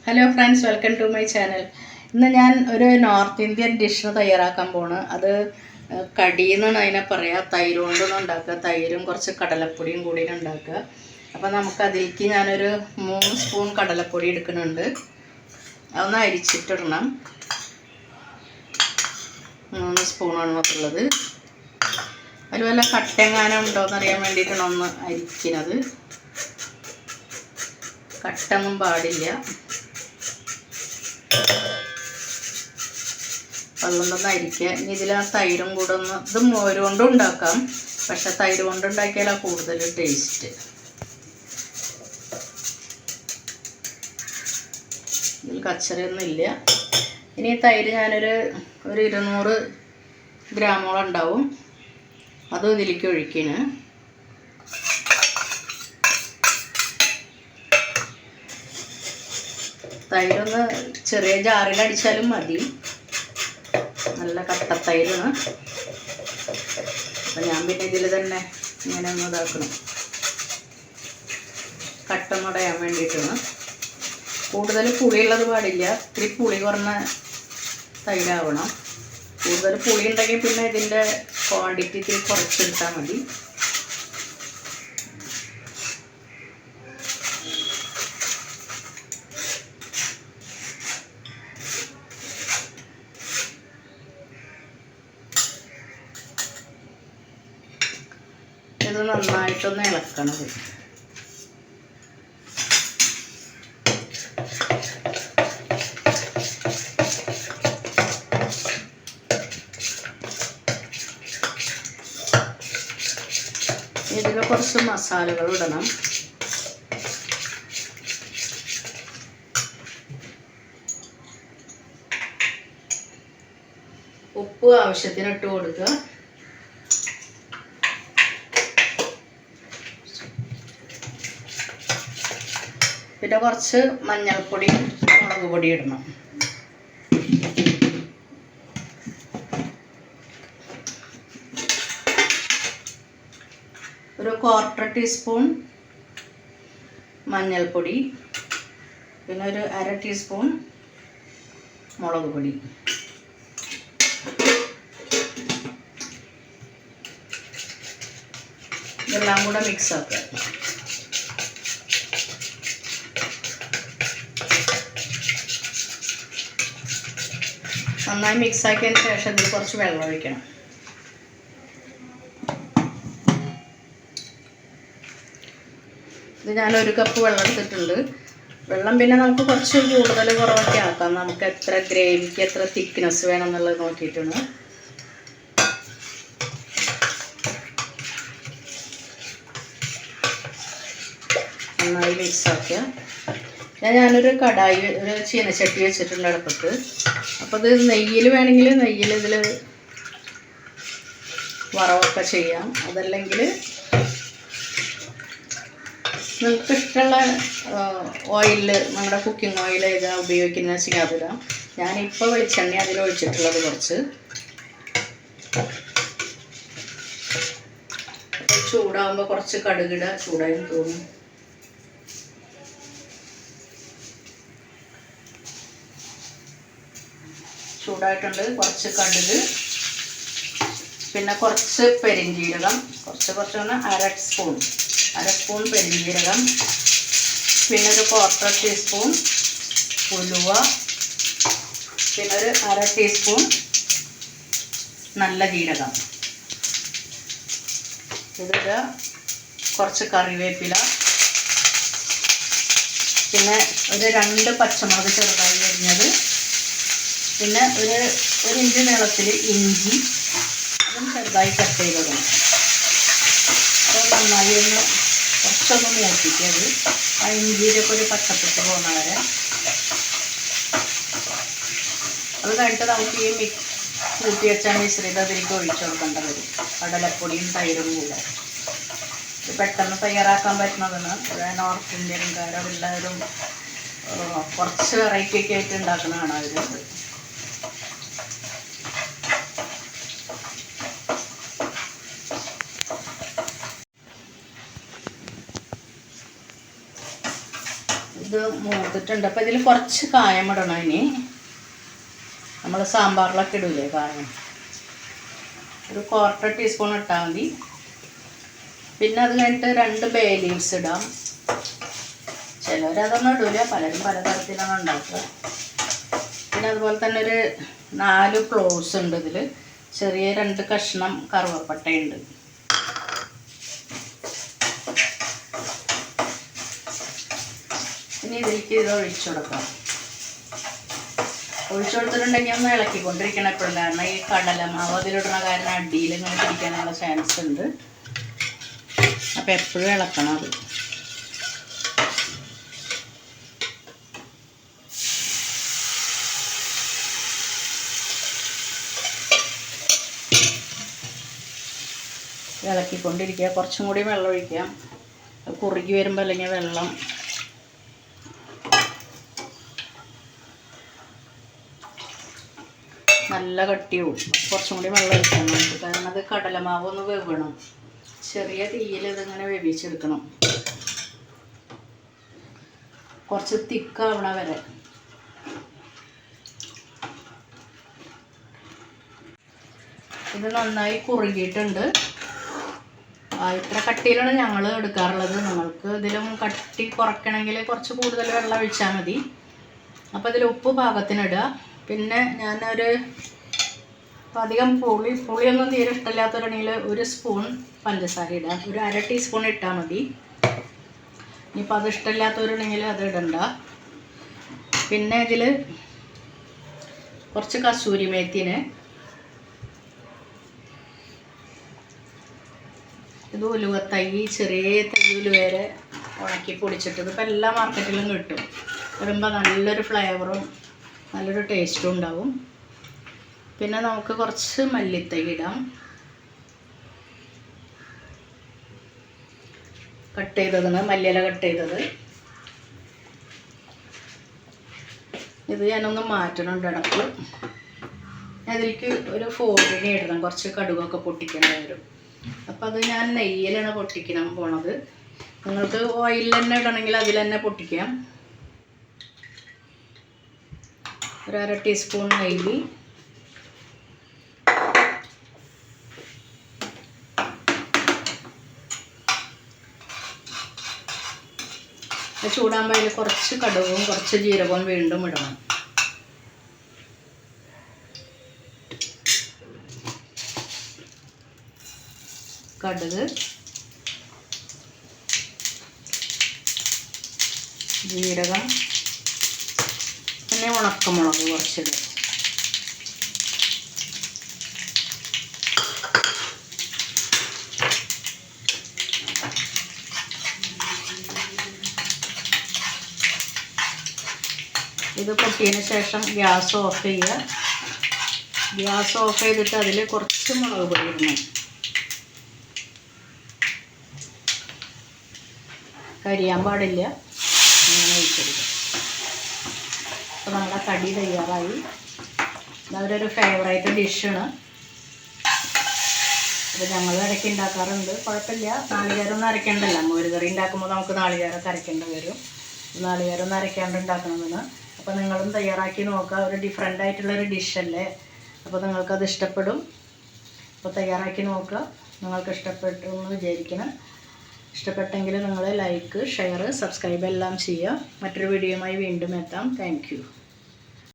Hello friends, welcome to my channel. ഇന്ന് ഞാൻ ഒരു നോർത്ത് ഇന്ത്യൻ ഡിഷ് തയ്യാറാക്കാൻ പോണ്. അത് കടിയെന്നാണ് അതിനെ പറയുക. തൈര് കൊണ്ടൊന്നും ഉണ്ടാക്കുക, തൈരും കുറച്ച് കടലപ്പൊടിയും കൂടി ഉണ്ടാക്കുക. അപ്പോൾ നമുക്ക് അതിലേക്ക് ഞാനൊരു 3 സ്പൂൺ കടലപ്പൊടി എടുക്കുന്നുണ്ട്. അതൊന്ന് അരിച്ചിട്ടിടണം. 3 സ്പൂണാണ് നമുക്കുള്ളത്. അതിൽ വല്ല കട്ടെങ്ങാനും ഉണ്ടോയെന്ന് അറിയാൻ വേണ്ടിയിട്ടാണ് ഒന്ന് അരിക്കുന്നത്. കട്ടൊന്നും പാടില്ല. അതുകൊണ്ടൊന്ന് അരിക്കുക. ഇനി ഇതിൽ ആ തൈരും കൂടെ ഒന്ന്, ഇത് മോര് കൊണ്ടും ഉണ്ടാക്കാം, പക്ഷെ തൈര് കൊണ്ടുണ്ടാക്കിയാലാണ് കൂടുതൽ ടേസ്റ്റ്. ഇതിൽ കച്ചറയൊന്നും ഇല്ല. ഇനി തൈര് ഞാനൊരു 200 ഗ്രാമോളം ഉണ്ടാവും. അതും ഇതിലേക്ക് ഒഴിക്കണ്. തൈരൊന്ന് ചെറിയ ജാറിൽ അടിച്ചാലും മതി. നല്ല കട്ടത്തൈരാണ്. അപ്പം ഞാൻ പിന്നെ ഇതിൽ തന്നെ ഇങ്ങനെ ഒന്ന് ഇതാക്കണം, കട്ടൊന്നുടയാൻ വേണ്ടിയിട്ടാണ്. കൂടുതൽ പുളിയുള്ളത് പാടില്ല, ഇത്തിരി പുളി കുറഞ്ഞ തൈരാവണം. കൂടുതൽ പുളി ഉണ്ടെങ്കിൽ പിന്നെ ഇതിൻ്റെ ക്വാണ്ടിറ്റി ഇത്തിരി കുറച്ചെടുത്താൽ മതി. ഇത് നന്നായിട്ടൊന്ന് ഇളക്കണത്. ഇതിൽ കുറച്ച് മസാലകൾ ഇടണം. ഉപ്പ് ആവശ്യത്തിന് ഇട്ട് കൊടുക്കുക. പിന്നെ കുറച്ച് മഞ്ഞൾപ്പൊടി, മുളക് പൊടി ഇടണം. ഒരു 1/4 ടീസ്പൂൺ മഞ്ഞൾപ്പൊടി, പിന്നെ ഒരു 1/2 ടീസ്പൂൺ മുളക് പൊടി. ഇതെല്ലാം കൂടെ മിക്സ് ആക്കുക. നന്നായി മിക്സ് ആക്കിയതിന് ശേഷം ഇതിൽ കുറച്ച് വെള്ളം ഒഴിക്കണം. ഇത് ഞാൻ 1 കപ്പ് വെള്ളം എടുത്തിട്ടുണ്ട്. വെള്ളം പിന്നെ നമുക്ക് കുറച്ച് കൂടുതൽ കുറവൊക്കെ ആക്കാം. നമുക്ക് എത്ര ഗ്രേവിക്ക് എത്ര തിക്നെസ് വേണം എന്നുള്ളത് നോക്കിയിട്ടാണ്. നന്നായി മിക്സ് ആക്കുക. ഞാനൊരു കടായി, ഒരു ചീനച്ചട്ടി വെച്ചിട്ടുണ്ട് അടുപ്പത്ത്. അപ്പോൾ ഇത് നെയ്യിൽ വേണമെങ്കിൽ നെയ്യിൽ ഇതിൽ വറവൊക്കെ ചെയ്യാം. അതല്ലെങ്കിൽ നിങ്ങൾക്ക് ഇഷ്ടമുള്ള ഓയിലിൽ, നമ്മുടെ കുക്കിംഗ് ഓയിൽ ഏതാ ഉപയോഗിക്കുന്നത് വെച്ചാൽ അതിടാം. ഞാനിപ്പോൾ വെളിച്ചെണ്ണ അതിലൊഴിച്ചിട്ടുള്ളത് കുറച്ച്. ചൂടാകുമ്പോൾ കുറച്ച് കടുകിട, ചൂടായി തോന്നും. ചൂടായിട്ടുണ്ട്. കുറച്ച് കടുക്, പിന്നെ കുറച്ച് പെരിഞ്ജീരകം, കുറച്ച് 1/2 സ്പൂൺ പെരിഞ്ജീരകം, പിന്നെ ഒരു 1/4 ടീസ്പൂൺ ഉലുവ, പിന്നെ ഒരു 1/2 ടീസ്പൂൺ നല്ല ജീരകം. ഇതിൽ കുറച്ച് കറിവേപ്പില, പിന്നെ ഒരു 2 പച്ചമുളക് ചെറുതായി അരിഞ്ഞത്, പിന്നെ ഒരു ഇഞ്ച് നീളത്തിൽ ഇഞ്ചി, അതും ചെറുതായി കട്ട് ചെയ്തതാണ്. അപ്പോൾ നന്നായി കുറച്ചൊന്ന് മൂപ്പിക്കത്. ആ ഇഞ്ചിയിലൊക്കെ ഒരു പച്ചപ്പൊട്ട് പോകുന്ന വരെ. അത് കഴിഞ്ഞിട്ട് നമുക്ക് ഈ കൂട്ടി വെച്ച മിശ്രിത അതിലേക്ക് ഒഴിച്ചു കൊടുക്കേണ്ട വരും. കടലപ്പൊടിയും തൈരും കൂടെ. ഇത് പെട്ടെന്ന് തയ്യാറാക്കാൻ പറ്റുന്നതാണ്. നോർത്ത് ഇന്ത്യൻകാരെല്ലാവരും കുറച്ച് വെറൈറ്റി ഒക്കെ ആയിട്ട് ഉണ്ടാക്കുന്നതാണ് അവർ. ഇത് മൂത്തിട്ടുണ്ട്. അപ്പോൾ ഇതിൽ കുറച്ച് കായം ഇടണം. ഇനി നമ്മൾ സാമ്പാറിലൊക്കെ ഇടില്ലേ കായം, ഒരു 1/4 ടീസ്പൂൺ ഇട്ടാൽ മതി. പിന്നെ അത് കഴിഞ്ഞിട്ട് 2 ബേ ലീവ്സ് ഇടാം. ചിലവരതൊന്നും ഇടില്ല, പലരും പലതരത്തിലാണ് ഉണ്ടാക്കുക. പിന്നെ അതുപോലെ തന്നെ ഒരു 4 ക്ലോവ്സ് ഉണ്ട് ഇതിൽ. ചെറിയ 2 കഷ്ണം കറുവപ്പട്ടയുണ്ട്. ഇനി ഇതിലേക്ക് ഇത് ഒഴിച്ചു കൊടുക്കാം. ഒഴിച്ചു കൊടുത്തിട്ടുണ്ടെങ്കിൽ ഒന്ന് ഇളക്കിക്കൊണ്ടിരിക്കണം എപ്പോഴും. കാരണം ഈ കടലമാവ് അതിലിടുന്ന കാരണം അടിയിൽ ഇങ്ങനെ പിടിക്കാനുള്ള ചാൻസ് ഉണ്ട്. അപ്പോൾ എപ്പോഴും ഇളക്കണം അത്. ഇളക്കിക്കൊണ്ടിരിക്കുക. കുറച്ചും കൂടി വെള്ളം ഒഴിക്കാം, കുറുകി വരുമ്പോൾ. അല്ലെങ്കിൽ വെള്ളം നല്ല കട്ടിയാവും. കുറച്ചും കൂടി വെള്ളം ഒഴിക്കണം നമുക്ക്. കാരണം അത് കടലമാവ് ഒന്ന് വേവണം. ചെറിയ തീയിൽ ഇതിങ്ങനെ വേവിച്ചെടുക്കണം, കുറച്ച് തിക്കാവണ വരെ. ഇത് നന്നായി കുറുകിയിട്ടുണ്ട്. ഇത്ര കട്ടിയിലാണ് ഞങ്ങൾ എടുക്കാറുള്ളത്. നിങ്ങൾക്ക് ഇതിലും കട്ടി കുറയ്ക്കണമെങ്കിൽ കുറച്ച് കൂടുതൽ വെള്ളം ഒഴിച്ചാൽ മതി. അപ്പോൾ ഇതിൽ ഉപ്പ് പാകത്തിനിടുക. പിന്നെ ഞാനൊരു അധികം പുളിയൊന്നും തീരെ ഇഷ്ടമില്ലാത്തവരാണെങ്കിൽ 1 സ്പൂൺ പഞ്ചസാര ഇടുക. ഒരു 1/2 ടീസ്പൂൺ ഇട്ടാൽ മതി. ഇനിയിപ്പോൾ അത് ഇഷ്ടമില്ലാത്തവരുണ്ടെങ്കിൽ അത് ഇടണ്ട. പിന്നെ ഇതിൽ കുറച്ച് കസൂരി മേത്തിനെ, ഇത് ഉലുവത്തൈ, ചെറിയ തൈ ഉലുവേരെ ഉണക്കി പൊടിച്ചിട്ട്. ഇതിപ്പോൾ എല്ലാ മാർക്കറ്റിലും കിട്ടും. വരുമ്പോൾ നല്ലൊരു ഫ്ലേവറും നല്ലൊരു ടേസ്റ്റും ഉണ്ടാവും. പിന്നെ നമുക്ക് കുറച്ച് മല്ലിത്തൈ ഇടാം, കട്ട് ചെയ്തതാണ്, മല്ലിയില കട്ട് ചെയ്തത്. ഇത് ഞാനൊന്ന് മാറ്റണം ഇടക്ക്. അതിലേക്ക് ഒരു ഫോടിനെ ഇടണം, കുറച്ച് കടുകൊക്കെ പൊട്ടിക്കേണ്ടി വരും. അപ്പം അത് ഞാൻ നെയ്യിലാണ് പൊട്ടിക്കണം പോണത്. നിങ്ങൾക്ക് ഓയിലിൽ തന്നെ ഇടണമെങ്കിൽ അതിൽ തന്നെ പൊട്ടിക്കാം. ഒരു 1/2 ടീസ്പൂൺ നെയ്യ്, ചൂടാകുമ്പോൾ അതിൽ കുറച്ച് കടുകും കുറച്ച് ജീരകവും വീണ്ടും ഇടണം. കടുക്, ജീരകം, പിന്നെ ഉണക്കമുളക് കുറച്ചിടും. ഇത് പൊട്ടിയതിന് ശേഷം ഗ്യാസ് ഓഫ് ചെയ്യുക. ഗ്യാസ് ഓഫ് ചെയ്തിട്ട് അതിൽ കുറച്ച് മുളക് പൊടി ഇടണം. കരിയാൻ പാടില്ല. അങ്ങനെ ഒഴിച്ചെടുക്കുക. അപ്പോൾ നമ്മളെ കടി തയ്യാറായി. അവരൊരു ഫേവറേറ്റ് ഡിഷാണ്. അപ്പോൾ ഞങ്ങൾ ഇടയ്ക്ക് ഉണ്ടാക്കാറുണ്ട്. കുഴപ്പമില്ല. നാളികേരമൊന്നും അരയ്ക്കേണ്ടല്ല. മോരുകറി ഉണ്ടാക്കുമ്പോൾ നമുക്ക് നാളികേരമൊക്കെ അരയ്ക്കേണ്ടി വരും. നാളികേരമൊന്നും അരയ്ക്കാണ്ട് ഉണ്ടാക്കണമെന്ന്. അപ്പോൾ നിങ്ങളും തയ്യാറാക്കി നോക്കുക. ഒരു ഡിഫറെൻ്റ് ആയിട്ടുള്ളൊരു ഡിഷല്ലേ. അപ്പോൾ നിങ്ങൾക്കത് ഇഷ്ടപ്പെടും. അപ്പോൾ തയ്യാറാക്കി നോക്കുക. നിങ്ങൾക്ക് ഇഷ്ടപ്പെട്ടു എന്ന് വിചാരിക്കണം. ഇഷ്ടപ്പെട്ടെങ്കിൽ നിങ്ങൾ ലൈക്ക്, ഷെയർ, സബ്സ്ക്രൈബ് എല്ലാം ചെയ്യുക. മറ്റൊരു വീഡിയോയുമായി വീണ്ടും എത്താം. Thank you.